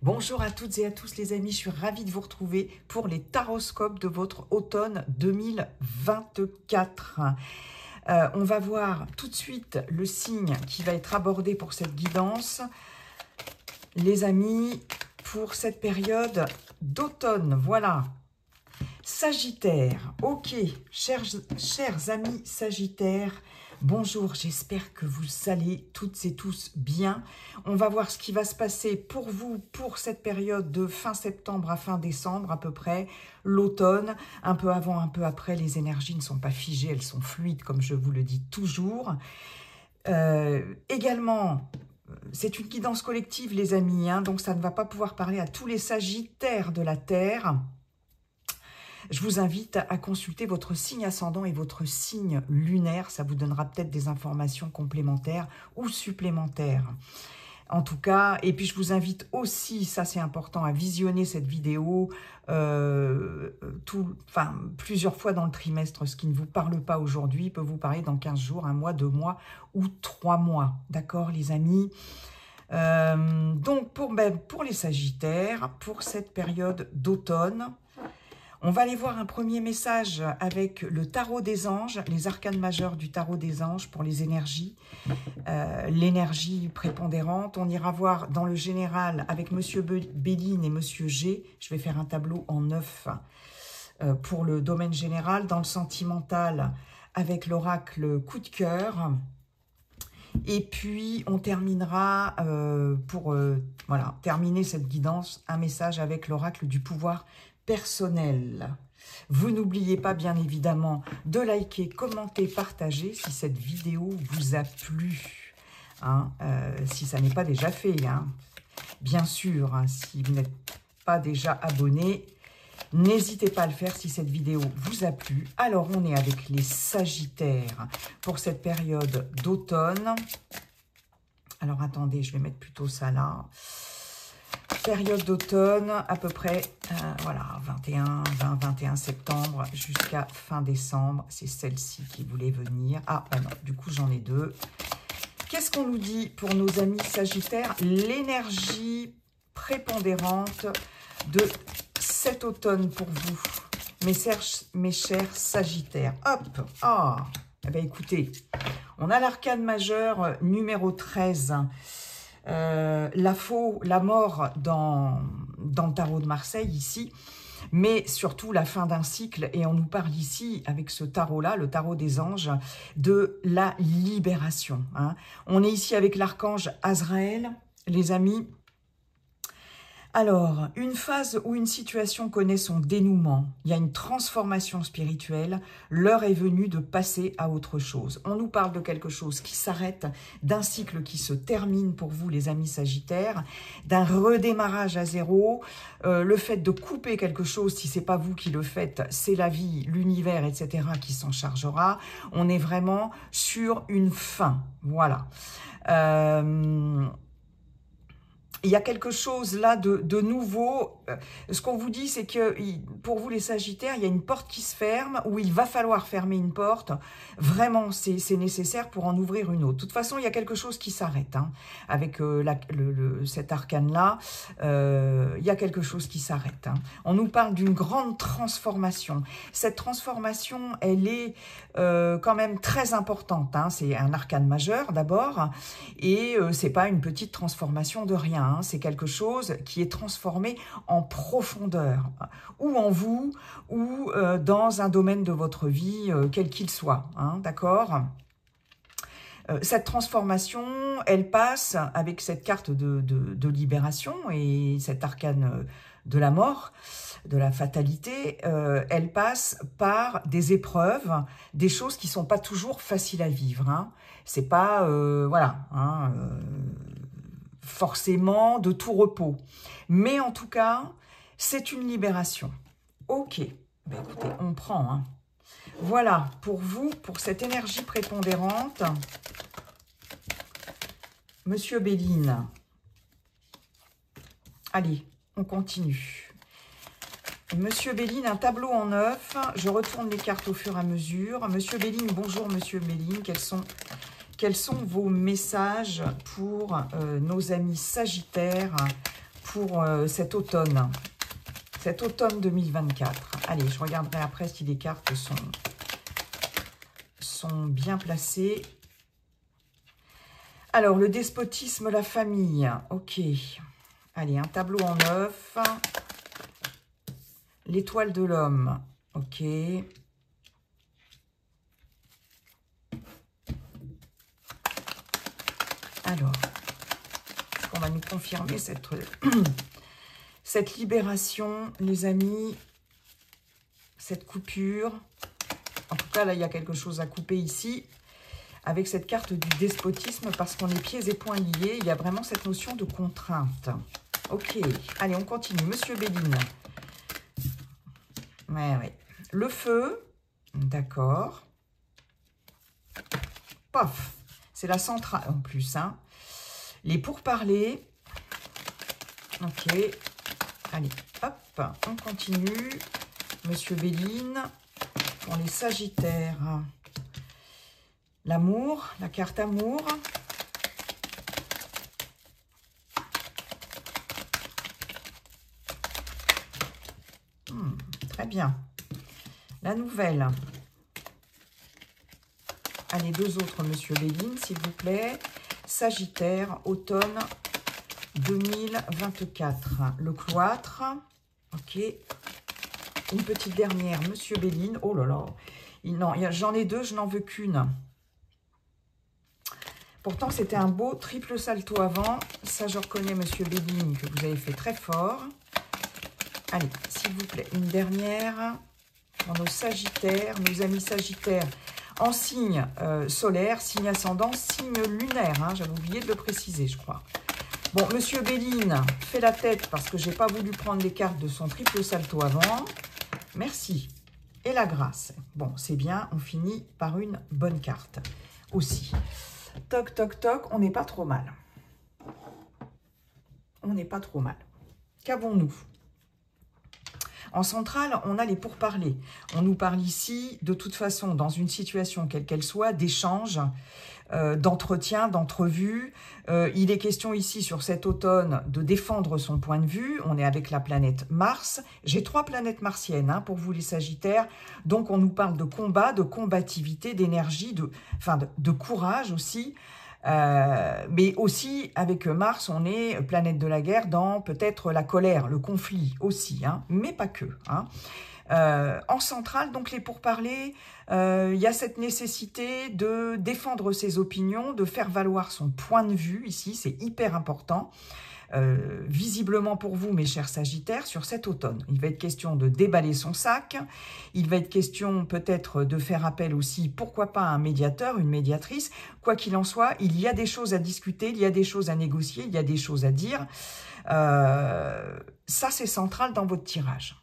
Bonjour à toutes et à tous les amis, je suis ravie de vous retrouver pour les taroscopes de votre automne 2024. On va voir tout de suite le signe qui va être abordé pour cette guidance. Les amis, pour cette période d'automne, voilà. Sagittaire, ok, chers amis Sagittaires, bonjour, j'espère que vous allez toutes et tous bien. On va voir ce qui va se passer pour vous pour cette période de fin septembre à fin décembre à peu près, l'automne, un peu avant, un peu après, les énergies ne sont pas figées, elles sont fluides comme je vous le dis toujours. Également, c'est une guidance collective les amis, donc ça ne va pas pouvoir parler à tous les Sagittaires de la Terre. Je vous invite à consulter votre signe ascendant et votre signe lunaire. Ça vous donnera peut-être des informations complémentaires ou supplémentaires. En tout cas, et puis je vous invite aussi, ça c'est important, à visionner cette vidéo plusieurs fois dans le trimestre. Ce qui ne vous parle pas aujourd'hui peut vous parler dans 15 jours, 1 mois, 2 mois ou 3 mois. D'accord les amis? Donc pour les Sagittaires, pour cette période d'automne, on va aller voir un premier message avec le tarot des anges, les arcanes majeures du tarot des anges pour les énergies, l'énergie prépondérante. On ira voir dans le général avec Monsieur Béline et Monsieur G. Je vais faire un tableau en 9 pour le domaine général. Dans le sentimental avec l'oracle coup de cœur. Et puis, on terminera, pour terminer cette guidance, un message avec l'oracle du pouvoir personnel. Vous n'oubliez pas, bien évidemment, de liker, commenter, partager si cette vidéo vous a plu. Si ça n'est pas déjà fait. Bien sûr, si vous n'êtes pas déjà abonné, n'hésitez pas à le faire si cette vidéo vous a plu. Alors, on est avec les Sagittaires pour cette période d'automne. Alors, attendez, je vais mettre plutôt ça là. Période d'automne, à peu près, 21 septembre jusqu'à fin décembre. C'est celle-ci qui voulait venir. Ah, bah non, du coup, j'en ai deux. Qu'est-ce qu'on nous dit pour nos amis Sagittaires? L'énergie prépondérante de cet automne pour vous, mes chers Sagittaires. Hop, eh bien, écoutez, on a l'arcane majeur numéro 13, la mort dans le tarot de Marseille ici, mais surtout la fin d'un cycle, et on nous parle ici, avec ce tarot-là, le tarot des anges, de la libération. On est ici avec l'archange Azraël, les amis. Alors, une phase où une situation connaît son dénouement, il y a une transformation spirituelle, l'heure est venue de passer à autre chose. On nous parle de quelque chose qui s'arrête, d'un cycle qui se termine pour vous les amis Sagittaires, d'un redémarrage à zéro, le fait de couper quelque chose, si c'est pas vous qui le faites, c'est la vie, l'univers, etc. qui s'en chargera. On est vraiment sur une fin, voilà. Il y a quelque chose là de nouveau. Ce qu'on vous dit, c'est que pour vous les Sagittaires, il y a une porte qui se ferme, où il va falloir fermer une porte. Vraiment, c'est nécessaire pour en ouvrir une autre. De toute façon, il y a quelque chose qui s'arrête. Avec cet arcane-là, il y a quelque chose qui s'arrête. On nous parle d'une grande transformation. Cette transformation, elle est quand même très importante. C'est un arcane majeur d'abord, et c'est pas une petite transformation de rien. C'est quelque chose qui est transformé en profondeur, ou en vous, ou dans un domaine de votre vie, quel qu'il soit, d'accord? Cette transformation, elle passe avec cette carte de libération et cet arcane de la mort, de la fatalité, elle passe par des épreuves, des choses qui ne sont pas toujours faciles à vivre. C'est pas, forcément de tout repos. Mais en tout cas, c'est une libération. Ok, écoutez, on prend. Voilà, pour vous, pour cette énergie prépondérante, Monsieur Béline. Allez, on continue. Monsieur Béline, un tableau en 9. Je retourne les cartes au fur et à mesure. Monsieur Béline, bonjour Monsieur Béline, quels sont vos messages pour nos amis Sagittaires pour cet automne 2024. Allez, je regarderai après si les cartes sont bien placées. Alors, le despotisme, la famille. Ok. Allez, un tableau en 9. L'étoile de l'homme. Ok. Alors, est-ce qu'on va nous confirmer cette libération, les amis, cette coupure? En tout cas, là, il y a quelque chose à couper ici, avec cette carte du despotisme, parce qu'on est pieds et poings liés. Il y a vraiment cette notion de contrainte. Ok, allez, on continue. Monsieur Béline. Ouais. Le feu, d'accord. Pof, c'est la centrale en plus, hein. Les pourparlers. Ok. Allez, hop, on continue. Monsieur Béline, pour les Sagittaires. L'amour, la carte amour. Très bien. La nouvelle. Allez, deux autres, Monsieur Béline, s'il vous plaît. Sagittaire, automne 2024. Le cloître. Ok. Une petite dernière, Monsieur Béline. Oh là là. Non, j'en ai deux, je n'en veux qu'une. Pourtant, c'était un beau triple salto avant. Ça, je reconnais, Monsieur Béline, que vous avez fait très fort. Allez, s'il vous plaît, une dernière pour nos Sagittaires, nos amis Sagittaires en signe solaire, signe ascendant, signe lunaire. Hein, j'avais oublié de le préciser, je crois. Bon, Monsieur Béline fait la tête parce que je n'ai pas voulu prendre les cartes de son triple salto avant. Merci. Et la grâce. Bon, c'est bien, on finit par une bonne carte aussi. Toc, toc, toc, on n'est pas trop mal. On n'est pas trop mal. Qu'avons-nous? En centrale, on a les pourparlers. On nous parle ici, de toute façon, dans une situation quelle qu'elle soit, d'échange, d'entretien, d'entrevue. Il est question ici, sur cet automne, de défendre son point de vue. On est avec la planète Mars. J'ai 3 planètes martiennes hein, pour vous les Sagittaires. Donc, on nous parle de combat, de combativité, d'énergie, de courage aussi. Mais aussi, avec Mars, on est planète de la guerre dans peut-être la colère, le conflit aussi, hein, mais pas que. Hein. En centrale, donc les pourparlers, il y a cette nécessité de défendre ses opinions, de faire valoir son point de vue ici, c'est hyper important. Visiblement pour vous, mes chers Sagittaires, sur cet automne. Il va être question de déballer son sac, il va être question peut-être de faire appel aussi, pourquoi pas à un médiateur, une médiatrice. Quoi qu'il en soit, il y a des choses à discuter, il y a des choses à négocier, il y a des choses à dire. Ça, c'est central dans votre tirage.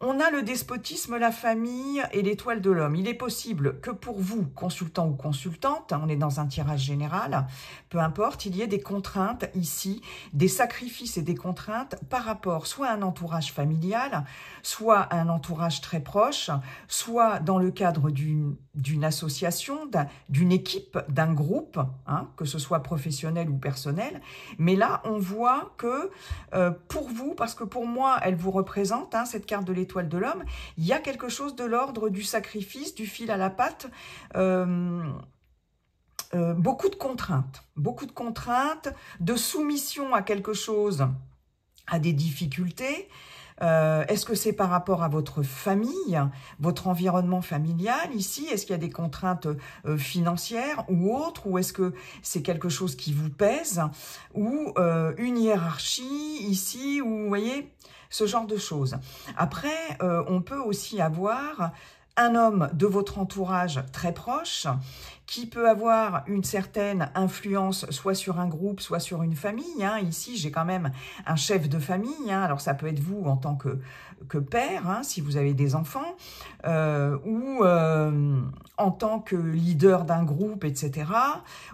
On a le despotisme, la famille et l'étoile de l'homme. Il est possible que pour vous, consultant ou consultante, on est dans un tirage général, peu importe, il y ait des contraintes ici, des sacrifices et des contraintes par rapport soit à un entourage familial, soit à un entourage très proche, soit dans le cadre d'une association, d'une équipe, d'un groupe, hein, que ce soit professionnel ou personnel. Mais là, on voit que pour vous, parce que pour moi, elle vous représente, hein, cette carte de l'étoile de l'homme, il y a quelque chose de l'ordre du sacrifice, du fil à la patte, beaucoup de contraintes, de soumission à quelque chose, à des difficultés. Est-ce que c'est par rapport à votre famille, votre environnement familial ici? Est-ce qu'il y a des contraintes financières ou autres? Ou est-ce que c'est quelque chose qui vous pèse? Ou une hiérarchie ici? Ou vous voyez, ce genre de choses. Après, on peut aussi avoir un homme de votre entourage très proche qui peut avoir une certaine influence soit sur un groupe, soit sur une famille. Hein. Ici, j'ai quand même un chef de famille. Hein. Alors, ça peut être vous en tant que père, hein, si vous avez des enfants, ou en tant que leader d'un groupe, etc.,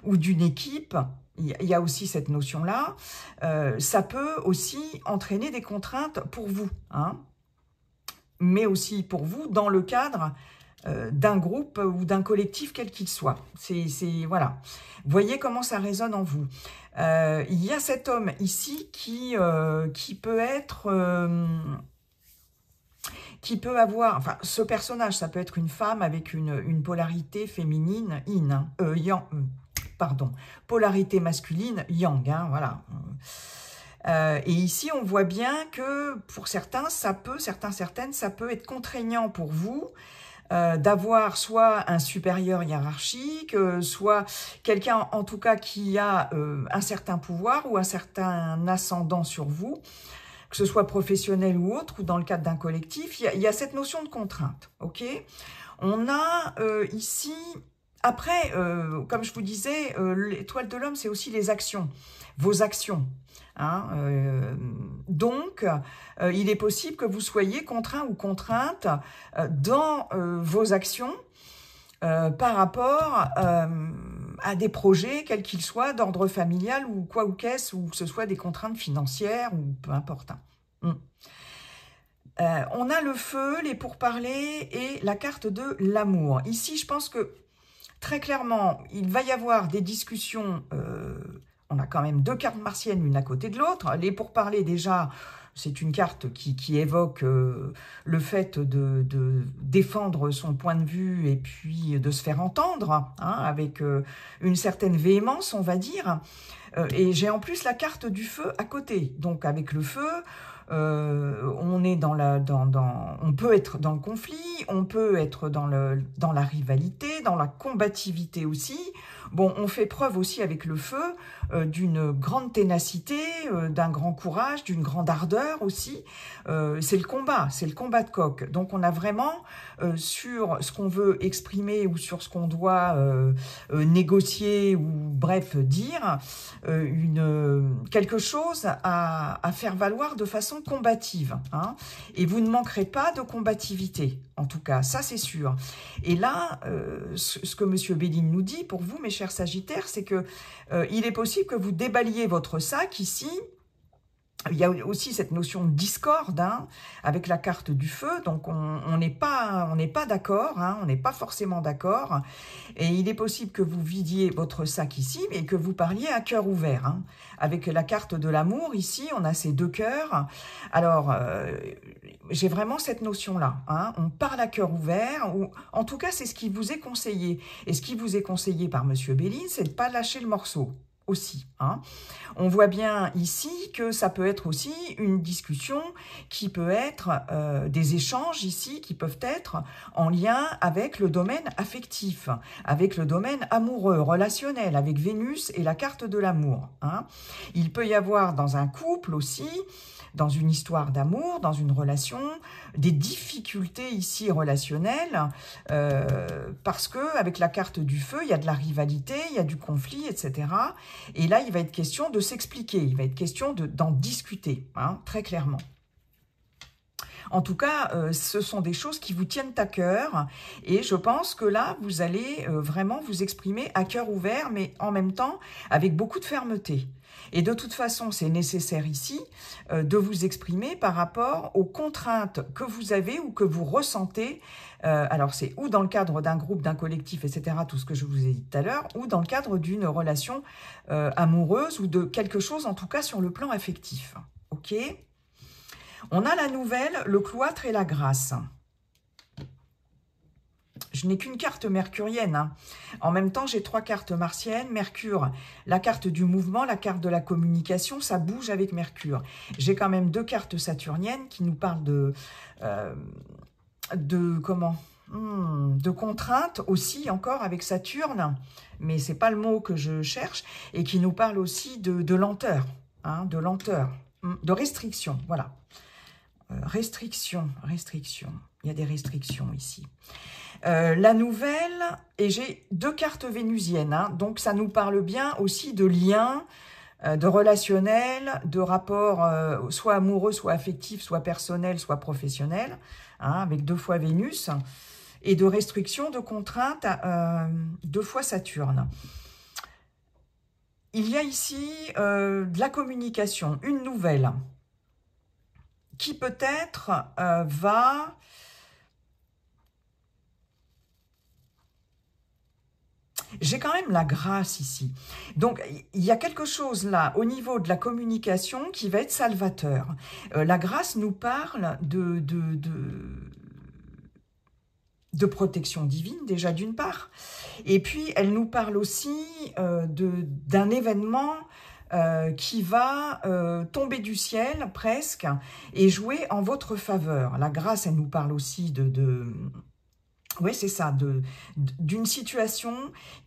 ou d'une équipe. Il y a aussi cette notion-là. Ça peut aussi entraîner des contraintes pour vous, hein, mais aussi pour vous dans le cadre d'un groupe ou d'un collectif quel qu'il soit. Voilà. Voyez comment ça résonne en vous. Il y a cet homme ici qui peut être... qui peut avoir, enfin, ce personnage, ça peut être une femme avec une polarité féminine, yang, pardon, polarité masculine, yang, hein, voilà. Et ici, on voit bien que pour certains, certaines, ça peut être contraignant pour vous d'avoir soit un supérieur hiérarchique, soit quelqu'un en tout cas qui a un certain pouvoir ou un certain ascendant sur vous, que ce soit professionnel ou autre, ou dans le cadre d'un collectif, il y a cette notion de contrainte, ok? On a ici, après, comme je vous disais, l'étoile de l'homme, c'est aussi les actions, vos actions. Hein, donc, il est possible que vous soyez contraint ou contrainte dans vos actions par rapport à des projets, quels qu'ils soient, d'ordre familial ou quoi ou qu'est-ce, ou que ce soit des contraintes financières ou peu importe. On a le feu, les pourparlers et la carte de l'amour. Ici, je pense que très clairement, il va y avoir des discussions. On a quand même deux cartes martiennes l'une à côté de l'autre. Les pourparlers, déjà, c'est une carte qui évoque le fait de défendre son point de vue et puis de se faire entendre, hein, avec une certaine véhémence, on va dire. Et j'ai en plus la carte du feu à côté. Donc avec le feu, on est on peut être dans le conflit, on peut être dans la rivalité, dans la combativité aussi. Bon, on fait preuve aussi avec le feu d'une grande ténacité, d'un grand courage, d'une grande ardeur aussi. C'est le combat de coq. Donc on a vraiment sur ce qu'on veut exprimer ou sur ce qu'on doit négocier ou bref dire, quelque chose à faire valoir de façon combative. Hein. Et vous ne manquerez pas de combativité, en tout cas, ça c'est sûr. Et là, ce que M. Béline nous dit pour vous, mes chers Sagittaires, c'est que il est possible que vous déballiez votre sac ici. Il y a aussi cette notion de discorde, hein, avec la carte du feu, donc on n'est pas d'accord, hein, on n'est pas forcément d'accord, et il est possible que vous vidiez votre sac ici, et que vous parliez à cœur ouvert, hein. Avec la carte de l'amour, ici, on a ces deux cœurs. Alors, j'ai vraiment cette notion-là, hein, on parle à cœur ouvert, ou en tout cas, c'est ce qui vous est conseillé, et ce qui vous est conseillé par M. Béline, c'est de ne pas lâcher le morceau. Aussi. Hein. On voit bien ici que ça peut être aussi une discussion qui peut être des échanges ici qui peuvent être en lien avec le domaine affectif, avec le domaine amoureux, relationnel, avec Vénus et la carte de l'amour. Hein. Il peut y avoir dans un couple aussi, dans une histoire d'amour, dans une relation, des difficultés ici relationnelles, parce que avec la carte du feu, il y a de la rivalité, il y a du conflit, etc. Et là, il va être question de s'expliquer, il va être question d'en discuter, hein, très clairement. En tout cas, ce sont des choses qui vous tiennent à cœur et je pense que là, vous allez vraiment vous exprimer à cœur ouvert, mais en même temps avec beaucoup de fermeté. Et de toute façon, c'est nécessaire ici de vous exprimer par rapport aux contraintes que vous avez ou que vous ressentez. Alors, c'est ou dans le cadre d'un groupe, d'un collectif, etc., tout ce que je vous ai dit tout à l'heure, ou dans le cadre d'une relation amoureuse ou de quelque chose, en tout cas, sur le plan affectif. OK ? On a la nouvelle, le cloître et la grâce. Je n'ai qu'une carte mercurienne. Hein. En même temps, j'ai 3 cartes martiennes. Mercure, la carte du mouvement, la carte de la communication, ça bouge avec Mercure. J'ai quand même 2 cartes saturniennes qui nous parlent de contraintes aussi, encore avec Saturne, mais c'est pas le mot que je cherche, et qui nous parlent aussi de lenteur, hein, de restriction, voilà. Restriction. Il y a des restrictions ici. La nouvelle, et j'ai 2 cartes vénusiennes, hein, donc ça nous parle bien aussi de liens, de relationnel, de rapports soit amoureux, soit affectifs, soit personnels, soit professionnels, hein, avec 2 fois Vénus, et de restrictions, de contraintes, 2 fois Saturne. Il y a ici de la communication, une nouvelle, qui peut-être va... j'ai quand même la grâce ici. Donc, il y a quelque chose là, au niveau de la communication, qui va être salvateur. La grâce nous parle de protection divine, déjà d'une part. Et puis, elle nous parle aussi d'un événement qui va tomber du ciel, presque, et jouer en votre faveur. La grâce, elle nous parle aussi oui, c'est ça, d'une situation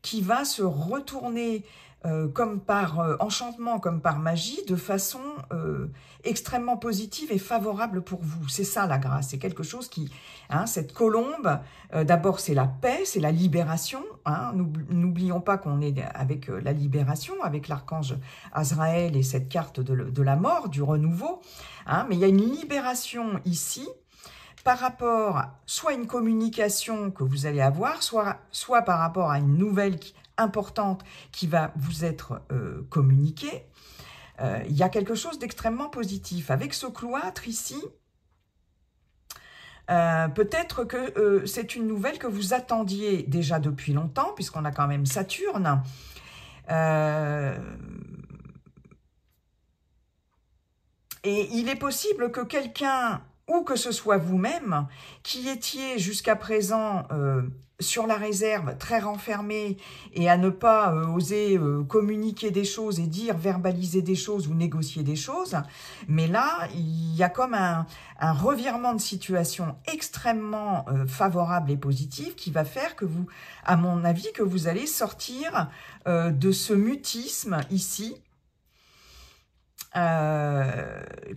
qui va se retourner comme par enchantement, comme par magie, de façon extrêmement positive et favorable pour vous. C'est ça la grâce, c'est quelque chose qui, hein, cette colombe, d'abord c'est la paix, c'est la libération. Hein, n'oublions pas qu'on est avec la libération, avec l'archange Azraël et cette carte de la mort, du renouveau. Hein, mais il y a une libération ici, par rapport soit à une communication que vous allez avoir, soit par rapport à une nouvelle importante qui va vous être communiquée. Il y a quelque chose d'extrêmement positif. Avec ce cloître ici, peut-être que c'est une nouvelle que vous attendiez déjà depuis longtemps, puisqu'on a quand même Saturne. Et il est possible que quelqu'un, ou que ce soit vous-même, qui étiez jusqu'à présent sur la réserve, très renfermé, et à ne pas oser communiquer des choses et dire, verbaliser des choses ou négocier des choses, mais là, il y a comme un revirement de situation extrêmement favorable et positif qui va faire que vous, à mon avis, que vous allez sortir de ce mutisme ici,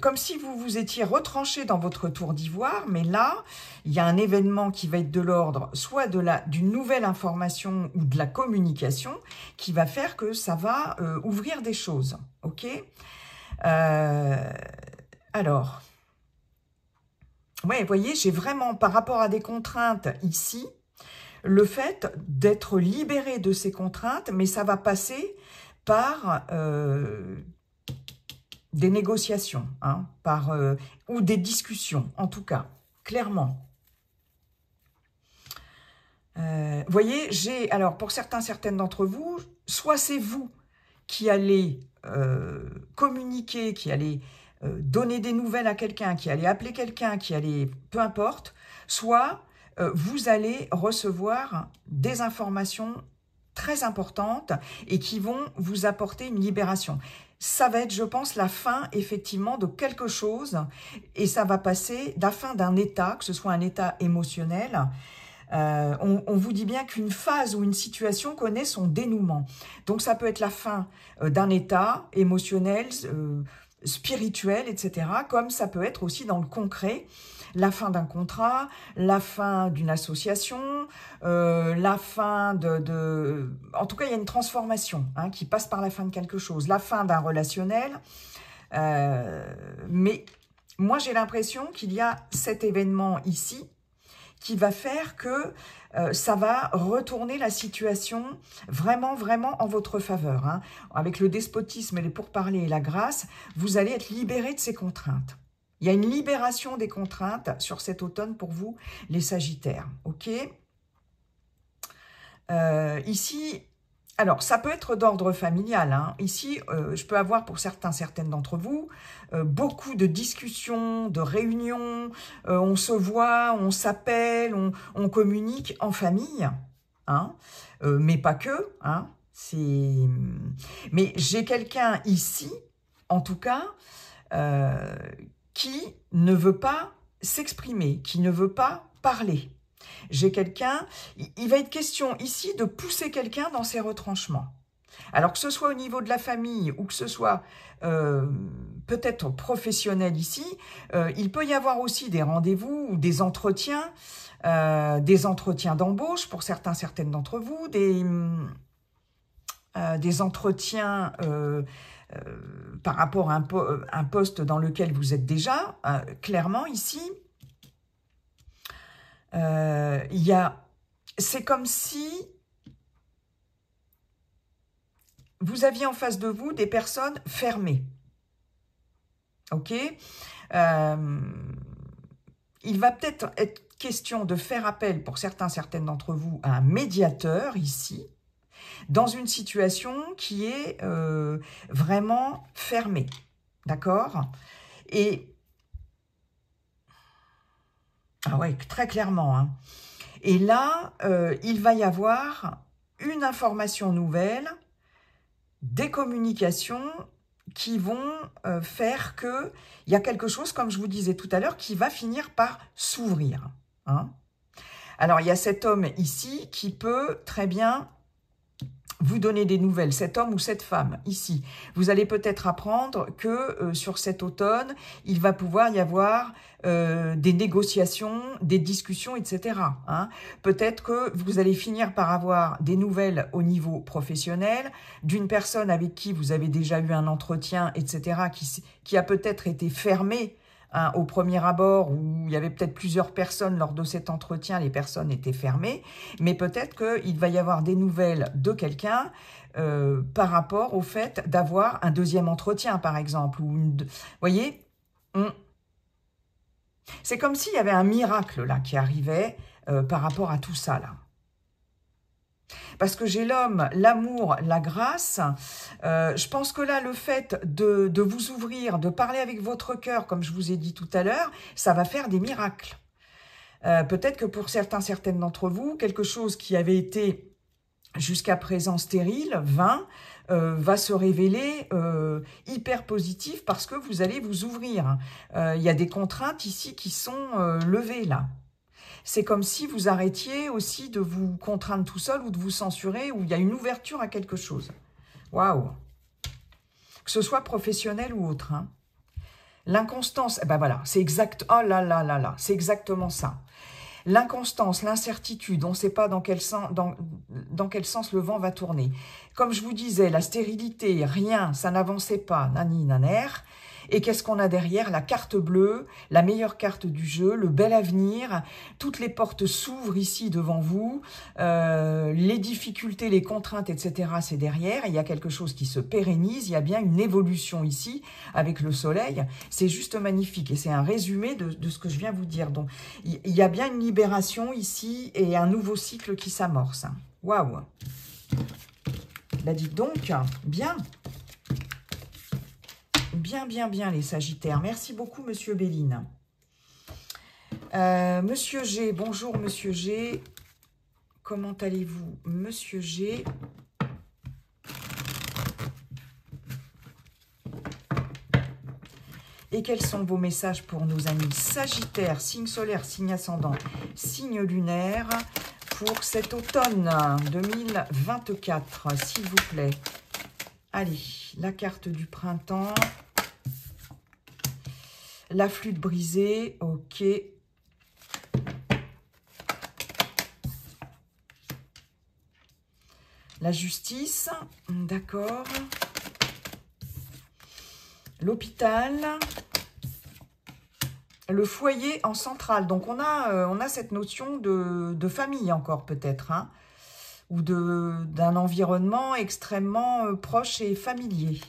comme si vous vous étiez retranché dans votre tour d'ivoire, mais là, il y a un événement qui va être de l'ordre soit d'une nouvelle information ou de la communication qui va faire que ça va ouvrir des choses, ok. Alors, ouais, vous voyez, j'ai vraiment, par rapport à des contraintes ici, le fait d'être libéré de ces contraintes, mais ça va passer par des négociations, hein, ou des discussions, en tout cas, clairement. Vous voyez, alors pour certaines d'entre vous, soit c'est vous qui allez communiquer, qui allez donner des nouvelles à quelqu'un, qui allez appeler quelqu'un, qui allez, peu importe, soit vous allez recevoir des informations très importantes et qui vont vous apporter une libération. Ça va être, je pense, la fin, effectivement, de quelque chose, et ça va passer la fin d'un état, que ce soit un état émotionnel. On vous dit bien qu'une phase ou une situation connaît son dénouement. Donc, ça peut être la fin d'un état émotionnel, spirituel, etc., comme ça peut être aussi dans le concret, la fin d'un contrat, la fin d'une association, la fin En tout cas, il y a une transformation hein, qui passe par la fin de quelque chose, la fin d'un relationnel. Mais moi, j'ai l'impression qu'il y a cet événement ici qui va faire que ça va retourner la situation vraiment, vraiment en votre faveur. Hein. Avec le despotisme et les pourparlers et la grâce, vous allez être libéré de ces contraintes. Il y a une libération des contraintes sur cet automne pour vous, les Sagittaires. Ok. Ici, alors ça peut être d'ordre familial. Hein. Ici, je peux avoir pour certaines d'entre vous beaucoup de discussions, de réunions. On se voit, on s'appelle, on communique en famille. Hein, mais pas que. Hein, mais j'ai quelqu'un ici, en tout cas, qui ne veut pas s'exprimer, qui ne veut pas parler. J'ai quelqu'un, il va être question ici de pousser quelqu'un dans ses retranchements. Alors que ce soit au niveau de la famille ou que ce soit peut-être professionnel ici, il peut y avoir aussi des rendez-vous ou des entretiens d'embauche pour certaines d'entre vous, des entretiens par rapport à un poste dans lequel vous êtes déjà, clairement ici, c'est comme si vous aviez en face de vous des personnes fermées. Ok, il va peut-être être question de faire appel pour certaines d'entre vous à un médiateur ici, dans une situation qui est vraiment fermée. D'accord? Et, ah ouais, très clairement, hein. Et là, il va y avoir une information nouvelle, des communications qui vont faire qu'il y a quelque chose, comme je vous disais tout à l'heure, qui va finir par s'ouvrir. Hein. Alors, il y a cet homme ici qui peut très bien vous donner des nouvelles, cet homme ou cette femme, ici. Vous allez peut-être apprendre que sur cet automne, il va pouvoir y avoir des négociations, des discussions, etc. Hein. Peut-être que vous allez finir par avoir des nouvelles au niveau professionnel, d'une personne avec qui vous avez déjà eu un entretien, etc., qui a peut-être été fermée, hein, au premier abord, où il y avait peut-être plusieurs personnes lors de cet entretien, les personnes étaient fermées, mais peut-être qu'il va y avoir des nouvelles de quelqu'un par rapport au fait d'avoir un deuxième entretien, par exemple. Vous voyez, c'est comme s'il y avait un miracle là qui arrivait par rapport à tout ça là. Parce que j'ai l'homme, l'amour, la grâce. Je pense que là, le fait de vous ouvrir, de parler avec votre cœur, comme je vous ai dit tout à l'heure, ça va faire des miracles. Peut-être que pour certaines d'entre vous, quelque chose qui avait été jusqu'à présent stérile, vain, va se révéler hyper positif parce que vous allez vous ouvrir. Il y a des contraintes ici qui sont levées là. C'est comme si vous arrêtiez aussi de vous contraindre tout seul ou de vous censurer, ou il y a une ouverture à quelque chose. Waouh! Que ce soit professionnel ou autre. Hein. L'inconstance, eh ben voilà, c'est exact. Oh là là là là, c'est exactement ça. L'inconstance, l'incertitude, on ne sait pas dans quel sens le vent va tourner. Comme je vous disais, la stérilité, rien, ça n'avançait pas, nani naner. Et qu'est-ce qu'on a derrière? La carte bleue, la meilleure carte du jeu, le bel avenir. Toutes les portes s'ouvrent ici devant vous. Les difficultés, les contraintes, etc., c'est derrière. Il y a quelque chose qui se pérennise. Il y a bien une évolution ici avec le soleil. C'est juste magnifique. Et c'est un résumé de ce que je viens vous dire. Donc, il y a bien une libération ici et un nouveau cycle qui s'amorce. Waouh! Bah dites donc, bien. Bien, les Sagittaires. Merci beaucoup, Monsieur Béline. Monsieur G, bonjour, Monsieur G. Comment allez-vous, Monsieur G? Et quels sont vos messages pour nos amis Sagittaires, signe solaire, signe ascendant, signe lunaire, pour cet automne 2024, s'il vous plaît? Allez, la carte du printemps. La flûte brisée, ok. La justice, d'accord. L'hôpital. Le foyer en centrale. Donc, on a cette notion de famille encore peut-être, hein, ou d'un environnement extrêmement proche et familier.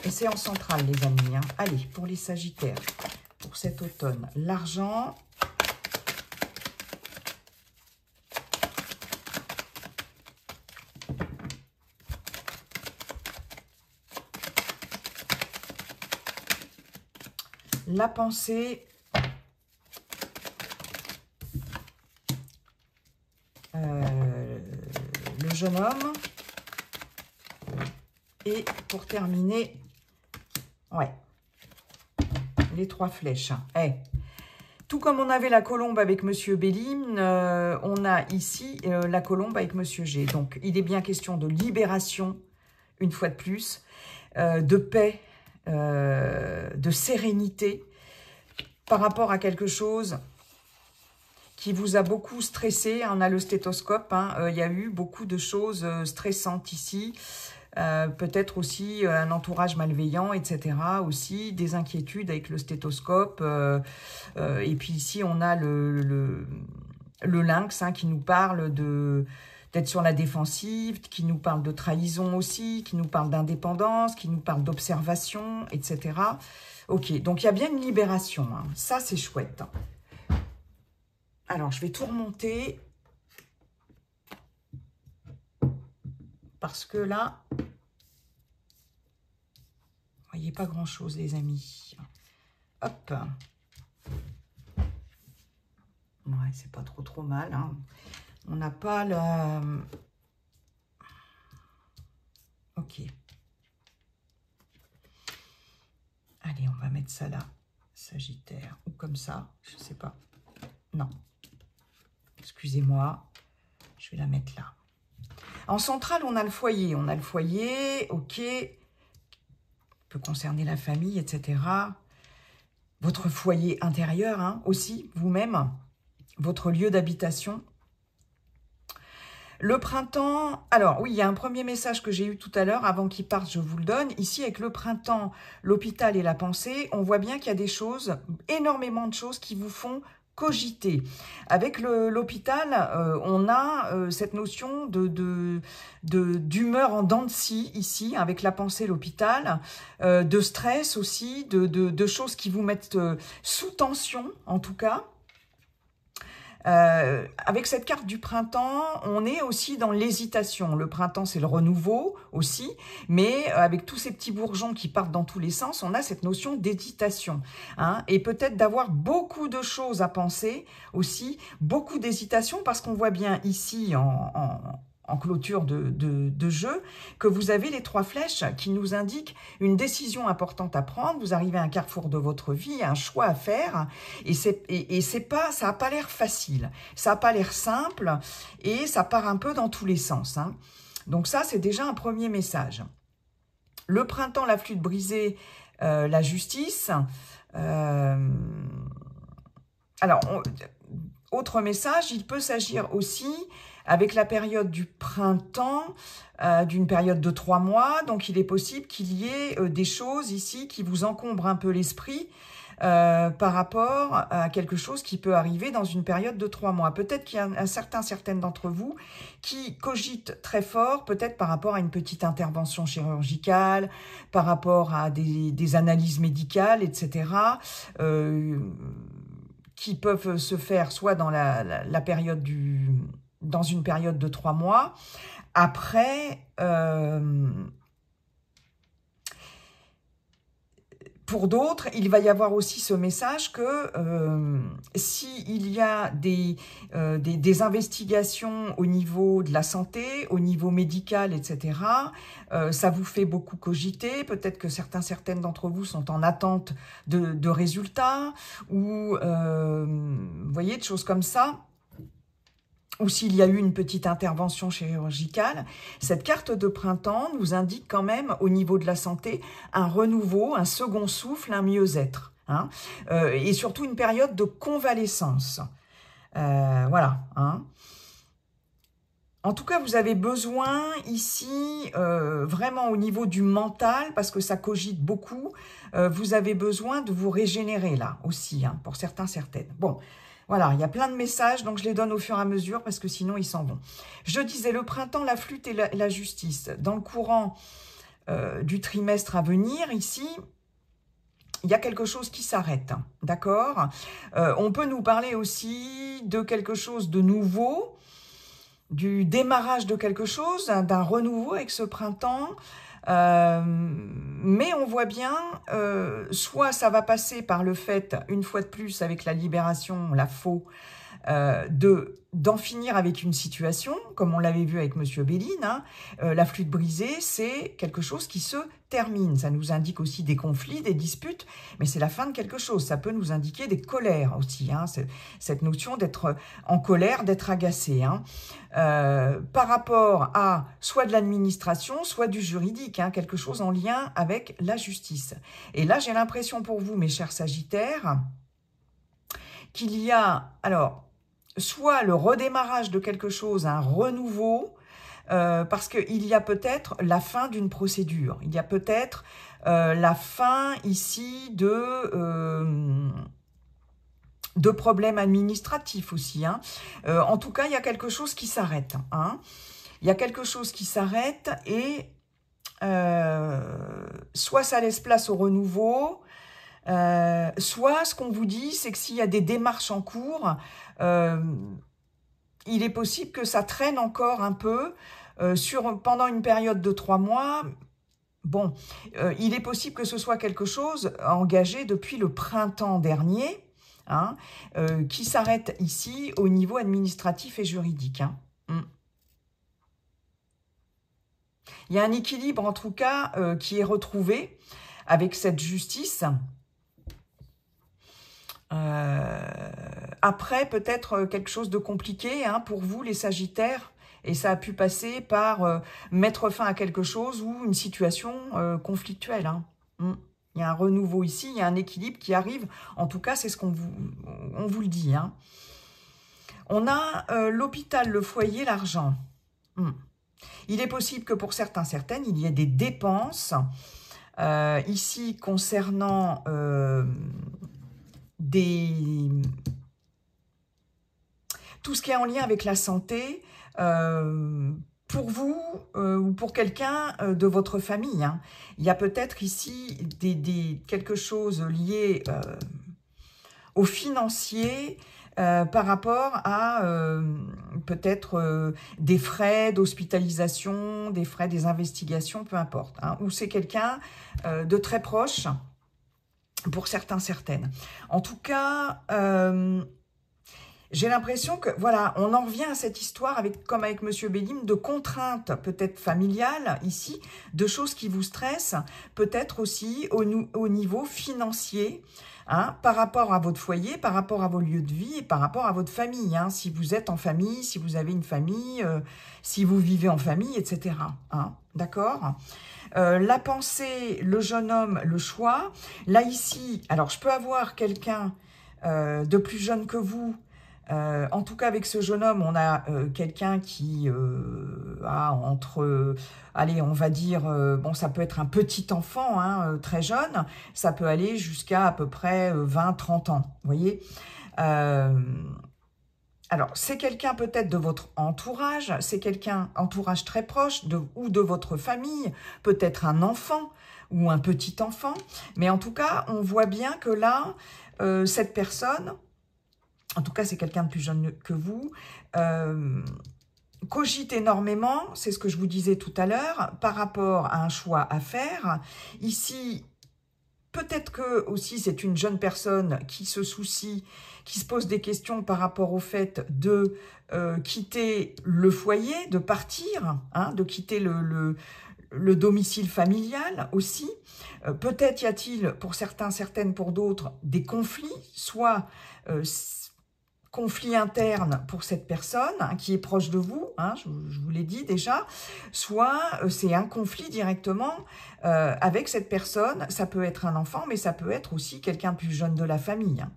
Et c'est en centrale, les amis. Hein. Allez, pour les Sagittaires, pour cet automne, l'argent. La pensée. Le jeune homme. Et pour terminer, ouais, les 3 flèches. Tout comme on avait la colombe avec Monsieur Béline, on a ici la colombe avec Monsieur G. Donc, il est bien question de libération, une fois de plus, de paix, de sérénité, par rapport à quelque chose qui vous a beaucoup stressé. On a le stéthoscope, hein, y a eu beaucoup de choses stressantes ici. Peut-être aussi un entourage malveillant, etc. Aussi, des inquiétudes avec le stéthoscope. Et puis ici, on a le lynx, hein, qui nous parle d'être sur la défensive, qui nous parle de trahison aussi, qui nous parle d'indépendance, qui nous parle d'observation, etc. Ok, donc il y a bien une libération. Hein. Ça, c'est chouette. Alors, je vais tout remonter. parce que là, vous voyez pas grand-chose, les amis. Hop. Ouais, c'est pas trop mal. Hein. On n'a pas la... Ok. Allez, on va mettre ça là. Sagittaire. Ou comme ça. Je sais pas. Non. Excusez-moi. Je vais la mettre là. En centrale, on a le foyer. On a le foyer. Ok. Peut concerner la famille, etc. Votre foyer intérieur, hein, aussi, vous-même. Votre lieu d'habitation. Le printemps, alors oui, il y a un premier message que j'ai eu tout à l'heure, avant qu'il parte, je vous le donne. Ici, avec le printemps, l'hôpital et la pensée, on voit bien qu'il y a des choses, énormément de choses qui vous font cogiter. Avec l'hôpital, on a cette notion d'humeur en dents de scie, ici, avec la pensée, l'hôpital, de stress aussi, de choses qui vous mettent sous tension, en tout cas. Avec cette carte du printemps, on est aussi dans l'hésitation. Le printemps, c'est le renouveau aussi, mais avec tous ces petits bourgeons qui partent dans tous les sens, on a cette notion d'hésitation. Hein, et peut-être d'avoir beaucoup de choses à penser aussi, beaucoup d'hésitation, parce qu'on voit bien ici en clôture de jeu, que vous avez les 3 flèches qui nous indiquent une décision importante à prendre. Vous arrivez à un carrefour de votre vie, un choix à faire, et c'est pas, ça n'a pas l'air facile, ça n'a pas l'air simple, et ça part un peu dans tous les sens. Hein. Donc ça, c'est déjà un premier message. Le printemps, la flûte brisée, la justice. Alors, autre message, il peut s'agir aussi avec la période du printemps, d'une période de 3 mois. Donc, il est possible qu'il y ait des choses ici qui vous encombrent un peu l'esprit par rapport à quelque chose qui peut arriver dans une période de 3 mois. Peut-être qu'il y a certaines d'entre vous qui cogitent très fort, peut-être par rapport à une petite intervention chirurgicale, par rapport à des analyses médicales, etc., qui peuvent se faire soit dans la période dans une période de 3 mois. Après, pour d'autres, il va y avoir aussi ce message que s'il y a des investigations au niveau de la santé, au niveau médical, etc., ça vous fait beaucoup cogiter. Peut-être que certaines d'entre vous sont en attente de résultats ou, vous voyez, de choses comme ça. Ou s'il y a eu une petite intervention chirurgicale, cette carte de printemps nous indique quand même au niveau de la santé un renouveau, un second souffle, un mieux-être. Hein, et surtout une période de convalescence. Voilà. Hein. En tout cas, vous avez besoin ici, vraiment au niveau du mental, parce que ça cogite beaucoup, vous avez besoin de vous régénérer là aussi, hein, pour certaines. Bon. Voilà, il y a plein de messages, donc je les donne au fur et à mesure parce que sinon ils s'en vont. Je disais le printemps, la flûte et la justice. Dans le courant du trimestre à venir, ici, il y a quelque chose qui s'arrête, d'accord? On peut nous parler aussi de quelque chose de nouveau, du démarrage de quelque chose, d'un renouveau avec ce printemps. Mais on voit bien, soit ça va passer par le fait, une fois de plus, avec la libération, la faux, d'en finir avec une situation, comme on l'avait vu avec Monsieur Béline. Hein. La flûte brisée, c'est quelque chose qui se termine. Ça nous indique aussi des conflits, des disputes, mais c'est la fin de quelque chose. Ça peut nous indiquer des colères aussi. Hein. Cette notion d'être en colère, d'être agacé. Hein. Par rapport à soit de l'administration, soit du juridique, hein, quelque chose en lien avec la justice. Et là, j'ai l'impression pour vous, mes chers Sagittaires, qu'il y a, alors, soit le redémarrage de quelque chose, un renouveau, parce qu'il y a peut-être la fin d'une procédure. Il y a peut-être la fin ici de problèmes administratifs aussi. Hein. En tout cas, il y a quelque chose qui s'arrête. Hein. Il y a quelque chose qui s'arrête et soit ça laisse place au renouveau, soit ce qu'on vous dit, c'est que s'il y a des démarches en cours, il est possible que ça traîne encore un peu, pendant une période de 3 mois, bon, il est possible que ce soit quelque chose engagé depuis le printemps dernier, hein, qui s'arrête ici au niveau administratif et juridique. Hein. Il y a un équilibre, en tout cas, qui est retrouvé avec cette justice. Après, peut-être quelque chose de compliqué hein, pour vous, les Sagittaires, et ça a pu passer par mettre fin à quelque chose ou une situation conflictuelle. Hein. Il y a un renouveau ici, il y a un équilibre qui arrive. En tout cas, c'est ce qu'on vous le dit. Hein. On a l'hôpital, le foyer, l'argent. Il est possible que pour certains, certaines, il y ait des dépenses ici concernant tout ce qui est en lien avec la santé pour vous ou pour quelqu'un de votre famille. Hein. Il y a peut-être ici quelque chose lié au financier, par rapport à peut-être des frais d'hospitalisation, des frais des investigations, peu importe. Hein, ou c'est quelqu'un de très proche pour certains, certaines. En tout cas, j'ai l'impression que, voilà, on en revient à cette histoire, comme avec Monsieur Bélim, de contraintes peut-être familiales, ici, de choses qui vous stressent, peut-être aussi au niveau financier, hein, par rapport à votre foyer, par rapport à vos lieux de vie et par rapport à votre famille. Hein, si vous êtes en famille, si vous avez une famille, si vous vivez en famille, etc. Hein, d'accord ? La pensée, le jeune homme, le choix. Là, ici, alors je peux avoir quelqu'un de plus jeune que vous. En tout cas, avec ce jeune homme, on a quelqu'un qui a entre, allez, on va dire, bon, ça peut être un petit enfant, hein, très jeune, ça peut aller jusqu'à à peu près 20-30 ans, vous voyez. Alors, c'est quelqu'un peut-être de votre entourage, c'est quelqu'un, entourage très proche, ou de votre famille, peut-être un enfant ou un petit enfant, mais en tout cas, on voit bien que là, cette personne... En tout cas, c'est quelqu'un de plus jeune que vous, cogite énormément, c'est ce que je vous disais tout à l'heure, par rapport à un choix à faire. Ici, peut-être que aussi c'est une jeune personne qui se soucie, qui se pose des questions par rapport au fait de quitter le foyer, de partir, hein, de quitter le domicile familial aussi. Peut-être y a-t-il, pour certains, certaines, pour d'autres, des conflits, soit... conflit interne pour cette personne hein, qui est proche de vous, hein, je vous l'ai dit déjà, soit c'est un conflit directement avec cette personne. Ça peut être un enfant, mais ça peut être aussi quelqu'un de plus jeune de la famille. Hein.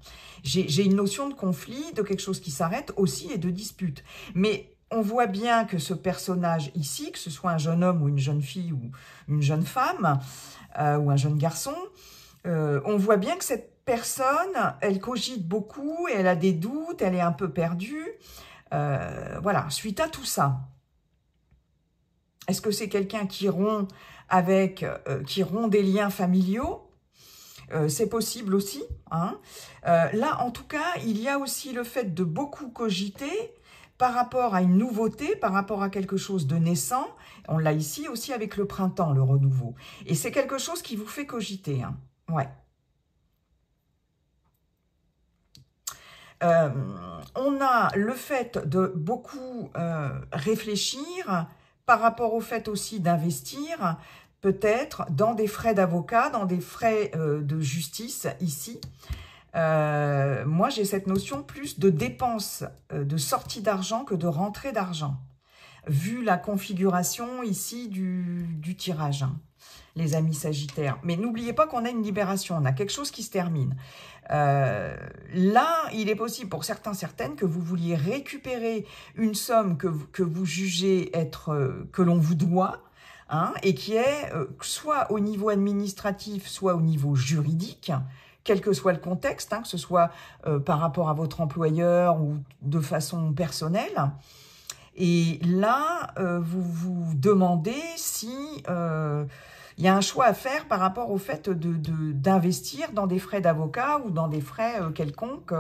J'ai une notion de conflit, de quelque chose qui s'arrête aussi et de dispute. Mais on voit bien que ce personnage ici, que ce soit un jeune homme ou une jeune fille ou une jeune femme ou un jeune garçon, on voit bien que cette personne, elle cogite beaucoup, elle a des doutes, elle est un peu perdue. Voilà, suite à tout ça. Est-ce que c'est quelqu'un qui rompt des liens familiaux? C'est possible aussi. Hein. Là, en tout cas, il y a aussi le fait de beaucoup cogiter par rapport à une nouveauté, par rapport à quelque chose de naissant. On l'a ici aussi avec le printemps, le renouveau. Et c'est quelque chose qui vous fait cogiter. Hein. Ouais. On a le fait de beaucoup réfléchir par rapport au fait aussi d'investir peut-être dans des frais d'avocat, dans des frais de justice ici. Moi, j'ai cette notion plus de dépenses, de sortie d'argent que de rentrée d'argent, vu la configuration ici du tirage, hein, les amis sagittaires. Mais n'oubliez pas qu'on a une libération, on a quelque chose qui se termine. Là, il est possible pour certains, certaines, que vous vouliez récupérer une somme que vous jugez être, que l'on vous doit, hein, et qui est soit au niveau administratif, soit au niveau juridique, quel que soit le contexte, hein, que ce soit par rapport à votre employeur ou de façon personnelle. Et là, vous vous demandez si... il y a un choix à faire par rapport au fait d'investir dans des frais d'avocat ou dans des frais quelconques,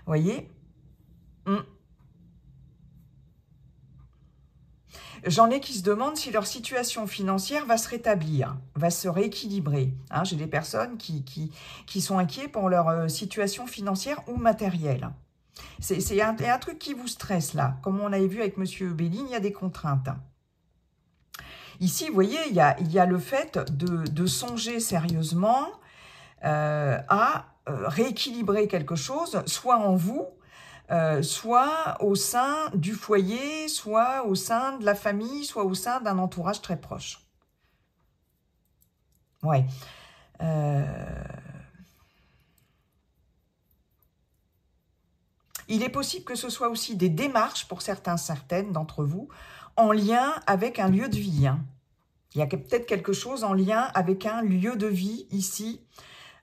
voyez. J'en ai qui se demandent si leur situation financière va se rétablir, va se rééquilibrer. Hein, j'ai des personnes qui sont inquiets pour leur situation financière ou matérielle. Il y a un truc qui vous stresse là. Comme on avait vu avec Monsieur Béline, il y a des contraintes. Ici, vous voyez, il y a le fait de songer sérieusement à rééquilibrer quelque chose, soit en vous, soit au sein du foyer, soit au sein de la famille, soit au sein d'un entourage très proche. Ouais. Il est possible que ce soit aussi des démarches pour certaines d'entre vous en lien avec un lieu de vie. Hein. Il y a peut-être quelque chose en lien avec un lieu de vie ici,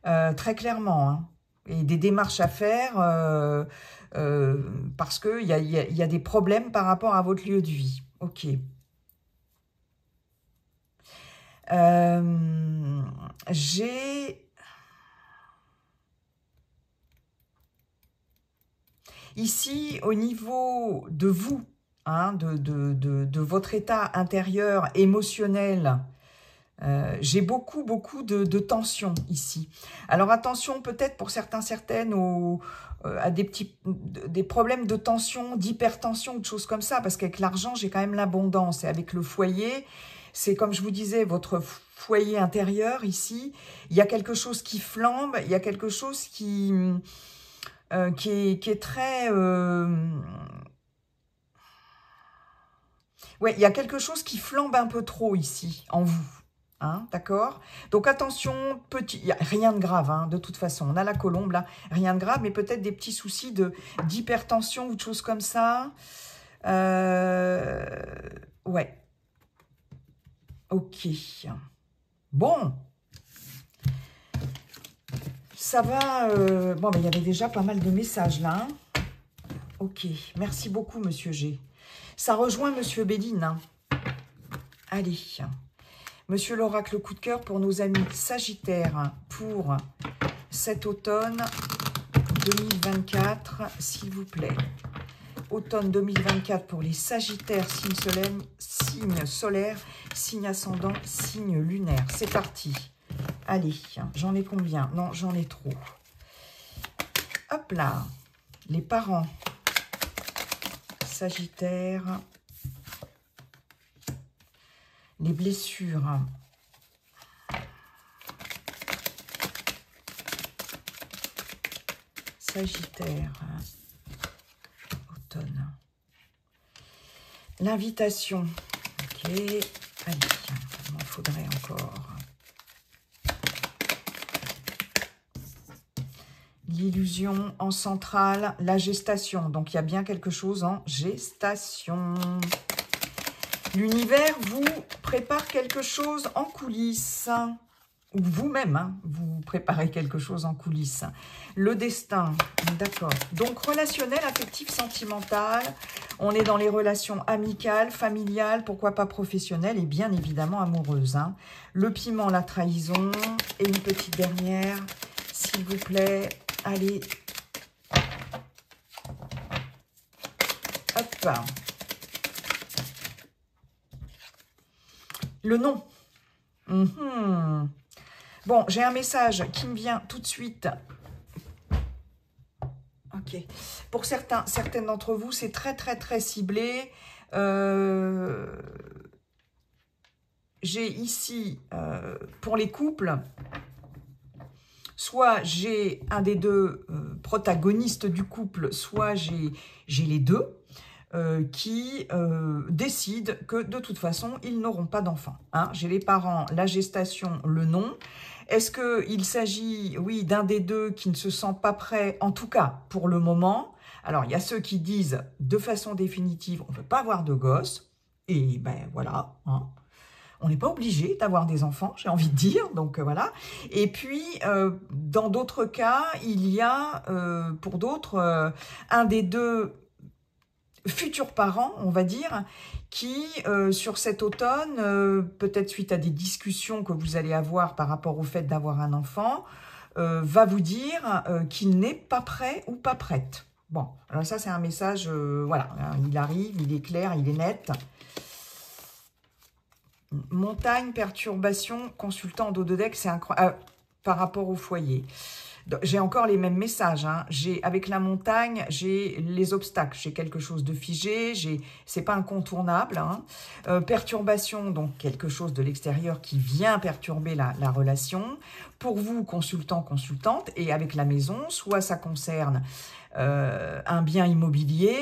très clairement. Hein. Et des démarches à faire parce qu'il y a des problèmes par rapport à votre lieu de vie. Ok. J'ai... Ici, au niveau de vous, hein, de votre état intérieur émotionnel, j'ai beaucoup de tensions ici. Alors attention peut-être pour certaines à des problèmes de tension, d'hypertension, de choses comme ça, parce qu'avec l'argent, j'ai quand même l'abondance. Et avec le foyer, c'est comme je vous disais, votre foyer intérieur ici, il y a quelque chose qui flambe, il y a quelque chose qui est très... ouais, il y a quelque chose qui flambe un peu trop ici, en vous. Hein, d'accord? Donc attention, il n'y a rien de grave, hein, de toute façon. On a la colombe là, rien de grave, mais peut-être des petits soucis d'hypertension ou de choses comme ça. Ouais. Ok. Bon. Ça va... bon, mais il y avait déjà pas mal de messages là. Hein. Ok. Merci beaucoup, Monsieur G. Ça rejoint Monsieur Béline. Hein. Allez. Monsieur l'oracle coup de cœur pour nos amis Sagittaires pour cet automne 2024, s'il vous plaît. Automne 2024 pour les Sagittaires, signe solaire, signe ascendant, signe lunaire. C'est parti. Allez, j'en ai combien? Non, j'en ai trop. Hop là. Les parents. Sagittaire. Les blessures. Sagittaire. Automne. L'invitation. Ok. Allez, il m'en faudrait encore. L'illusion en centrale. La gestation. Donc, il y a bien quelque chose en gestation. L'univers vous prépare quelque chose en coulisses. Ou vous-même, hein, vous préparez quelque chose en coulisses. Le destin, d'accord. Donc, relationnel, affectif, sentimental. On est dans les relations amicales, familiales, pourquoi pas professionnelles et bien évidemment amoureuses. Hein. Le piment, la trahison. Et une petite dernière, s'il vous plaît. Allez. Hop. Le nom. Bon, j'ai un message qui me vient tout de suite. Ok. Pour certaines d'entre vous, c'est très ciblé. J'ai ici, pour les couples, soit j'ai un des deux protagonistes du couple, soit j'ai les deux. Qui décident que de toute façon, ils n'auront pas d'enfants. Hein. J'ai les parents, la gestation, le nom. Est-ce qu'il s'agit, oui, d'un des deux qui ne se sent pas prêt, en tout cas pour le moment? Alors, il y a ceux qui disent de façon définitive, on ne peut pas avoir de gosses. Et ben voilà, hein. On n'est pas obligé d'avoir des enfants, j'ai envie de dire, donc voilà. Et puis, dans d'autres cas, il y a, pour d'autres, un des deux futurs parents, on va dire, qui, sur cet automne, peut-être suite à des discussions que vous allez avoir par rapport au fait d'avoir un enfant, va vous dire qu'il n'est pas prêt ou pas prête. Bon, alors ça, c'est un message, voilà, hein, il arrive, il est clair, il est net. Montagne, perturbation, consultant dos de deck, c'est incroyable. Par rapport au foyer. J'ai encore les mêmes messages. Hein. Avec la montagne, j'ai les obstacles. J'ai quelque chose de figé. C'est pas incontournable. Hein. Perturbation, donc quelque chose de l'extérieur qui vient perturber la relation. Pour vous, consultant, consultante, et avec la maison, soit ça concerne un bien immobilier,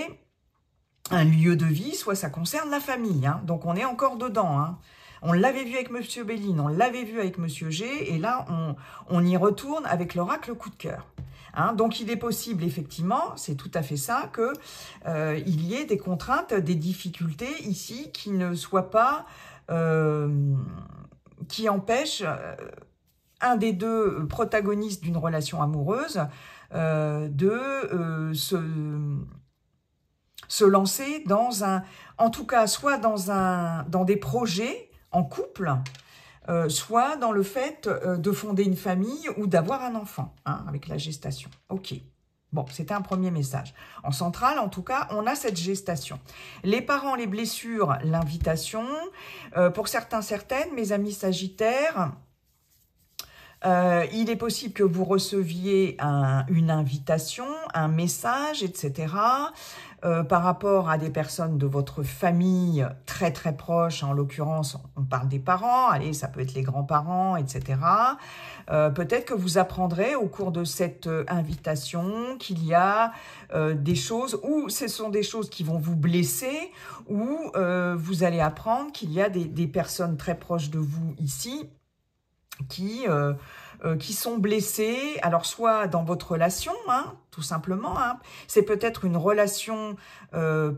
un lieu de vie, soit ça concerne la famille. Hein. Donc on est encore dedans. Hein. On l'avait vu avec Monsieur Béline, on l'avait vu avec Monsieur G, et là, on y retourne avec l'oracle coup de cœur. Hein, donc, il est possible, effectivement, c'est tout à fait ça, que il y ait des contraintes, des difficultés ici qui ne soient pas, qui empêchent un des deux protagonistes d'une relation amoureuse de se lancer dans en tout cas, soit dans des projets en couple, soit dans le fait de fonder une famille ou d'avoir un enfant, hein, avec la gestation. Ok. Bon, c'était un premier message. En centrale, en tout cas, on a cette gestation. Les parents, les blessures, l'invitation. Pour certains, certaines, mes amis sagittaires, il est possible que vous receviez une invitation, un message, etc., par rapport à des personnes de votre famille très très proches. En l'occurrence, on parle des parents, allez, ça peut être les grands-parents, etc. Peut-être que vous apprendrez au cours de cette invitation qu'il y a des choses, ou ce sont des choses qui vont vous blesser, ou vous allez apprendre qu'il y a des personnes très proches de vous ici qui sont blessés, alors soit dans votre relation, hein, tout simplement, hein, c'est peut-être une relation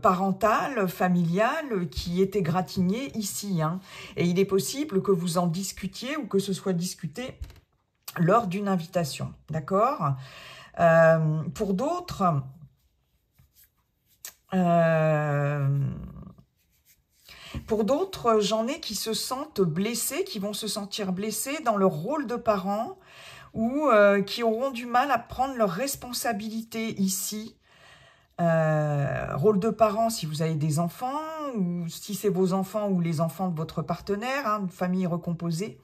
parentale, familiale, qui est égratignée ici, hein, et il est possible que vous en discutiez ou que ce soit discuté lors d'une invitation, d'accord? Pour d'autres, j'en ai qui se sentent blessés, qui vont se sentir blessés dans leur rôle de parents ou qui auront du mal à prendre leurs responsabilités ici. Rôle de parents si vous avez des enfants ou si c'est vos enfants ou les enfants de votre partenaire, hein, une famille recomposée.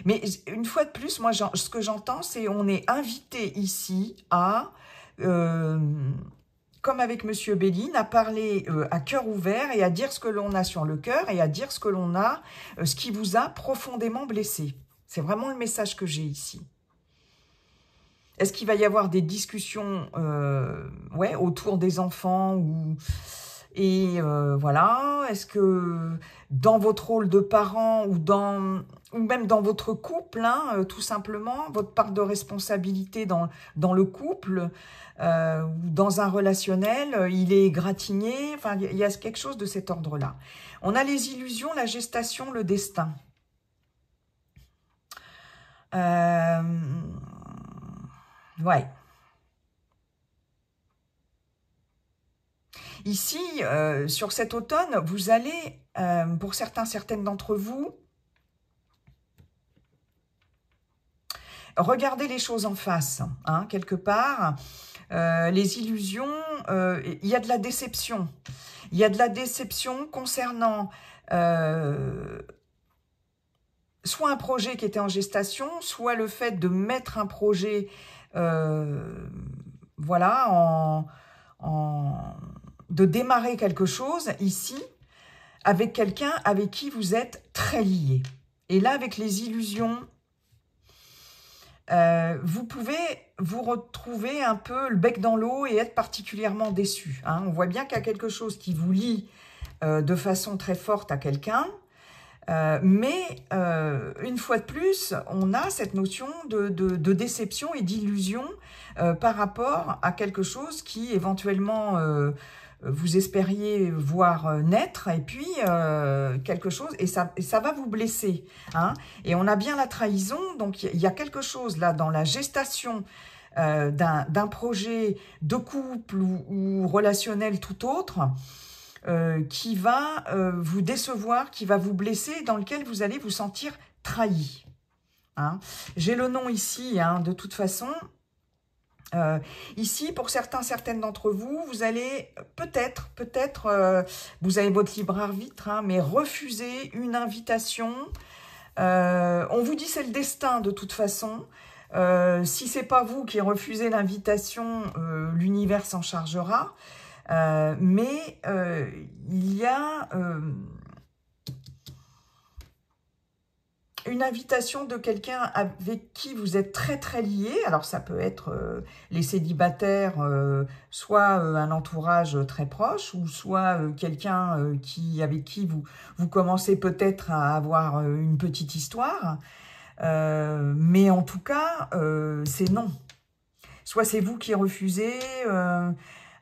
Mais une fois de plus, moi, ce que j'entends, c'est on est invité ici à... comme avec Monsieur Béline, à parler à cœur ouvert et à dire ce que l'on a sur le cœur et à dire ce que l'on a, ce qui vous a profondément blessé. C'est vraiment le message que j'ai ici. Est-ce qu'il va y avoir des discussions ouais, autour des enfants et voilà, est-ce que dans votre rôle de parent ou même dans votre couple, hein, tout simplement, votre part de responsabilité dans le couple, ou dans un relationnel, il est égratigné, enfin, il y a quelque chose de cet ordre-là. On a les illusions, la gestation, le destin. Ouais. Ici, sur cet automne, vous allez, pour certaines d'entre vous, regarder les choses en face, hein, quelque part. Les illusions, il y a de la déception. Il y a de la déception concernant soit un projet qui était en gestation, soit le fait de mettre un projet voilà, de démarrer quelque chose ici avec quelqu'un avec qui vous êtes très lié. Et là, avec les illusions, vous pouvez vous retrouver un peu le bec dans l'eau et être particulièrement déçu. Hein. On voit bien qu'il y a quelque chose qui vous lie de façon très forte à quelqu'un. Mais une fois de plus, on a cette notion de déception et d'illusion par rapport à quelque chose qui éventuellement vous espériez voir naître, et puis quelque chose, et ça va vous blesser. Hein. Et on a bien la trahison, donc il y a quelque chose là dans la gestation d'un projet de couple ou relationnel tout autre, qui va vous décevoir, qui va vous blesser, dans lequel vous allez vous sentir trahi. Hein. J'ai le nom ici, hein, de toute façon. Ici, pour certaines d'entre vous, vous allez peut-être, vous avez votre libre arbitre, hein, mais refuser une invitation. On vous dit c'est le destin de toute façon. Si c'est pas vous qui refusez l'invitation, l'univers s'en chargera. Mais il y a une invitation de quelqu'un avec qui vous êtes très liés. Alors ça peut être les célibataires, soit un entourage très proche, ou soit quelqu'un avec qui vous commencez peut-être à avoir une petite histoire. Mais en tout cas, c'est non. Soit c'est vous qui refusez,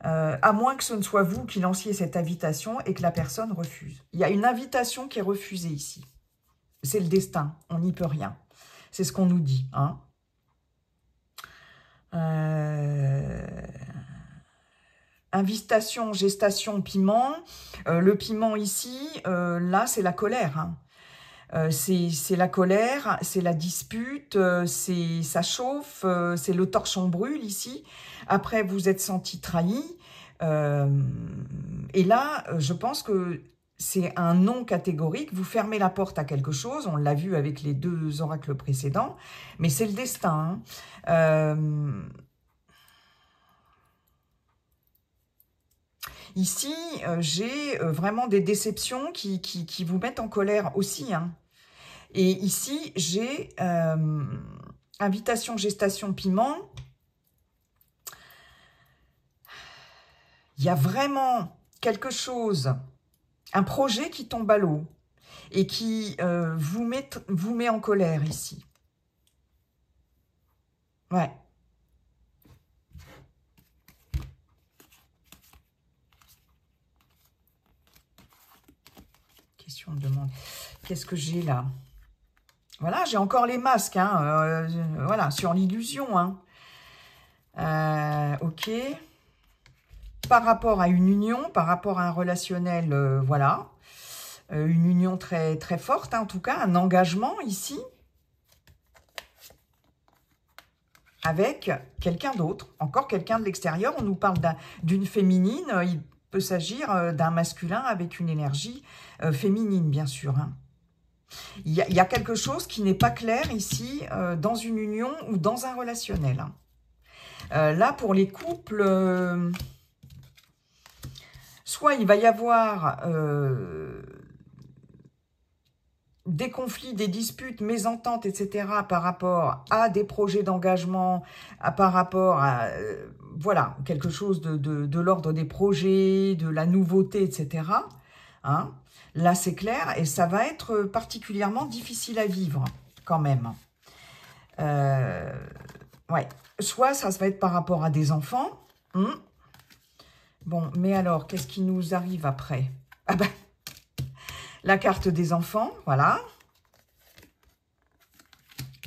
à moins que ce ne soit vous qui lanciez cette invitation et que la personne refuse. Il y a une invitation qui est refusée ici. C'est le destin, on n'y peut rien. C'est ce qu'on nous dit. Hein. Invitation, gestation, piment. Le piment ici, là, c'est la colère. Hein. C'est la colère, c'est la dispute, ça chauffe, c'est le torchon brûle ici. Après, vous êtes senti trahi. Et là, je pense que c'est un non catégorique. Vous fermez la porte à quelque chose. On l'a vu avec les 2 oracles précédents. Mais c'est le destin. Hein. Ici, j'ai vraiment des déceptions qui vous mettent en colère aussi. Hein. Et ici, j'ai invitation, gestation, piment. Il y a vraiment quelque chose, un projet qui tombe à l'eau et qui vous met en colère ici. Ouais. Question de demande. Qu'est-ce que j'ai là? Voilà, j'ai encore les masques, hein, voilà, sur l'illusion. Hein. Ok. Par rapport à une union, par rapport à un relationnel, voilà. Une union très forte, hein, en tout cas, un engagement ici. Avec quelqu'un d'autre, encore quelqu'un de l'extérieur. On nous parle d'une féminine, il peut s'agir d'un masculin avec une énergie féminine, bien sûr. Hein. Il y a quelque chose qui n'est pas clair ici, dans une union ou dans un relationnel. Hein. Là, pour les couples, soit il va y avoir des conflits, des disputes, mésententes, etc. par rapport à des projets d'engagement, par rapport à voilà, quelque chose de l'ordre des projets, de la nouveauté, etc. Hein. Là, c'est clair, et ça va être particulièrement difficile à vivre, quand même. Ouais. Soit ça va être par rapport à des enfants. Bon, mais alors, qu'est-ce qui nous arrive après? Ah ben, la carte des enfants, voilà.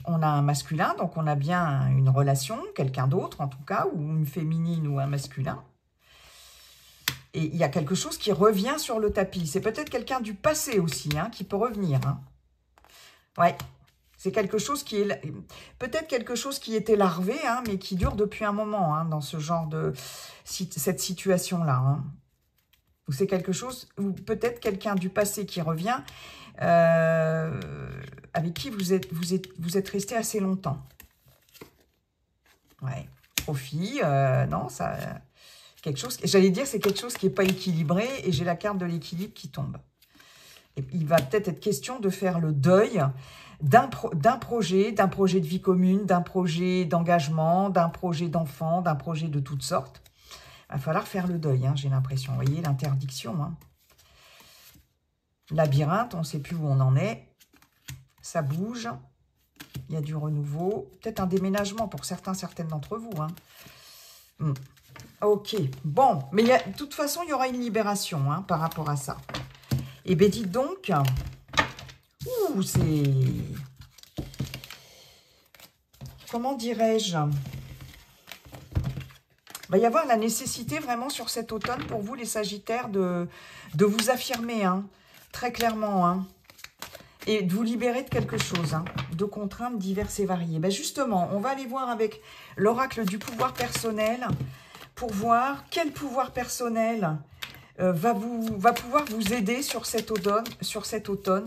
On a un masculin, donc on a bien une relation, quelqu'un d'autre en tout cas, ou une féminine ou un masculin. Et il y a quelque chose qui revient sur le tapis. C'est peut-être quelqu'un du passé aussi, hein, qui peut revenir. Hein. Ouais, c'est quelque chose qui est... Peut-être quelque chose qui était larvé, hein, mais qui dure depuis un moment, hein, dans ce genre de... cette situation-là. Hein. Ou c'est quelque chose... Ou peut-être quelqu'un du passé qui revient, avec qui vous êtes resté assez longtemps. Ouais, profit, non, ça... Quelque chose, j'allais dire, c'est quelque chose qui n'est pas équilibré, et j'ai la carte de l'équilibre qui tombe. Et il va peut-être être question de faire le deuil d'un projet de vie commune, d'un projet d'engagement, d'un projet d'enfant, d'un projet de toutes sortes. Il va falloir faire le deuil, hein, j'ai l'impression. Vous voyez, l'interdiction. Hein. Labyrinthe, on ne sait plus où on en est. Ça bouge. Il y a du renouveau. Peut-être un déménagement pour certaines d'entre vous. Hein. Ok, bon, mais de toute façon, il y aura une libération, hein, par rapport à ça. Et bien, dites donc, c'est... Comment dirais-je? Il va y avoir la nécessité vraiment sur cet automne, pour vous, les Sagittaires, de vous affirmer, hein, très clairement, hein, et de vous libérer de quelque chose. Hein. de contraintes diverses et variées. Ben justement, on va aller voir avec l'oracle du pouvoir personnel pour voir quel pouvoir personnel va pouvoir vous aider sur cet automne.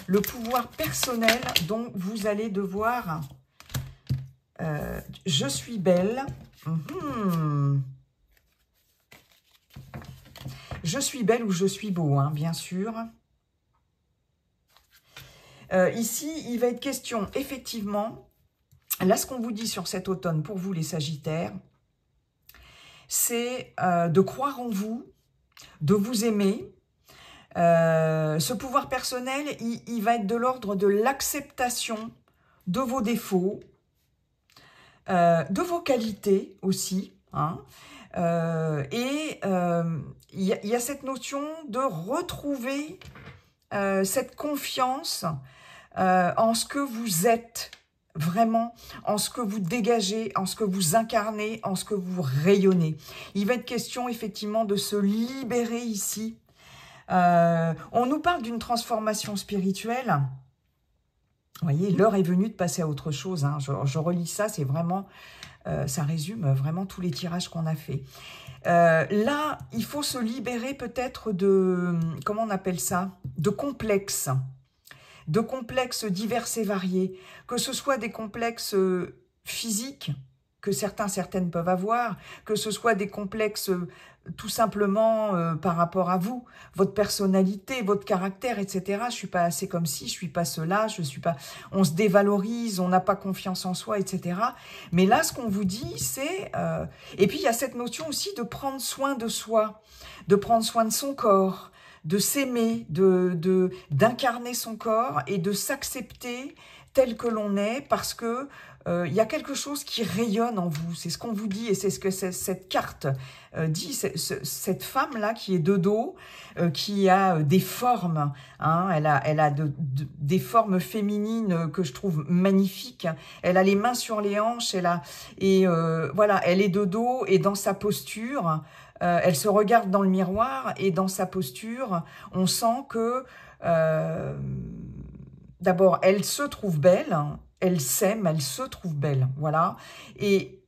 Le pouvoir personnel dont vous allez devoir... je suis belle. Je suis belle ou je suis beau, hein, bien sûr. Ici, il va être question, effectivement, là, ce qu'on vous dit sur cet automne, pour vous, les Sagittaires, c'est de croire en vous, de vous aimer. Ce pouvoir personnel, il va être de l'ordre de l'acceptation de vos défauts, de vos qualités aussi, hein. Il y a cette notion de retrouver cette confiance en ce que vous êtes vraiment, en ce que vous dégagez, en ce que vous incarnez, en ce que vous rayonnez. Il va être question effectivement de se libérer ici. On nous parle d'une transformation spirituelle. Vous voyez, l'heure est venue de passer à autre chose, hein. Je relis ça, c'est vraiment, ça résume vraiment tous les tirages qu'on a fait. Là, il faut se libérer peut-être de, comment on appelle ça, de complexes divers et variés, que ce soit des complexes physiques que certaines peuvent avoir, que ce soit des complexes tout simplement par rapport à vous, votre personnalité, votre caractère, etc. Je suis pas assez comme ci, je suis pas cela, je suis pas... On se dévalorise, on n'a pas confiance en soi, etc. Mais là, ce qu'on vous dit, c'est... Et puis, il y a cette notion aussi de prendre soin de soi, de prendre soin de son corps, de s'aimer, d'incarner son corps et de s'accepter tel que l'on est, parce que il y a quelque chose qui rayonne en vous. C'est ce qu'on vous dit et c'est ce que cette carte dit. Cette femme-là qui est de dos, qui a des formes, hein, elle a des formes féminines que je trouve magnifiques. Elle a les mains sur les hanches, voilà, elle est de dos et dans sa posture, elle se regarde dans le miroir et dans sa posture, on sent que d'abord, elle se trouve belle, elle s'aime, elle se trouve belle, voilà. Et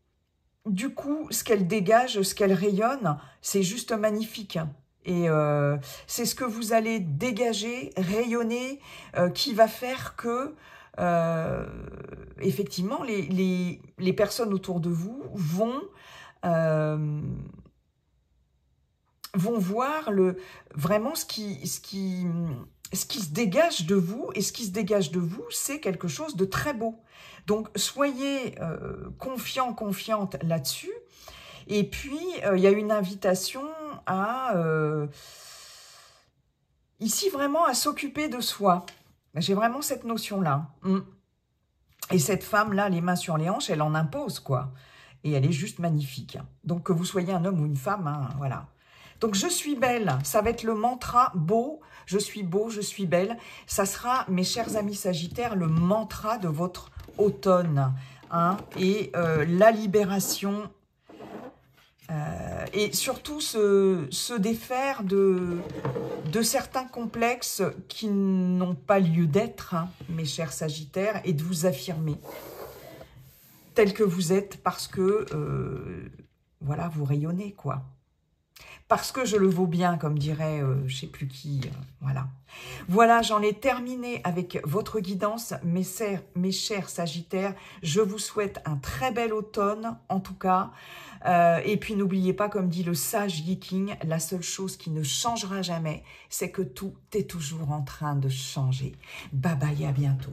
du coup, ce qu'elle dégage, ce qu'elle rayonne, c'est juste magnifique. Et c'est ce que vous allez dégager, rayonner, qui va faire que, effectivement, les personnes autour de vous vont voir vraiment ce qui se dégage de vous, et ce qui se dégage de vous, c'est quelque chose de très beau. Donc, soyez confiants, confiantes là-dessus. Et puis, il y a une invitation à, ici, vraiment à s'occuper de soi. J'ai vraiment cette notion-là. Et cette femme-là, les mains sur les hanches, elle en impose, quoi. Et elle est juste magnifique. Donc, que vous soyez un homme ou une femme, hein, voilà. Donc, je suis belle, ça va être le mantra beau, je suis beau, je suis belle. Ça sera, mes chers amis Sagittaires, le mantra de votre automne. Hein, et la libération, et surtout se défaire de certains complexes qui n'ont pas lieu d'être, hein, mes chers Sagittaires, et de vous affirmer tel que vous êtes, parce que, voilà, vous rayonnez, quoi. Parce que je le vaux bien, comme dirait je ne sais plus qui, voilà. Voilà, j'en ai terminé avec votre guidance, mes chers Sagittaires. Je vous souhaite un très bel automne, en tout cas. Et puis, n'oubliez pas, comme dit le sage Viking, la seule chose qui ne changera jamais, c'est que tout est toujours en train de changer. Bye bye, à bientôt.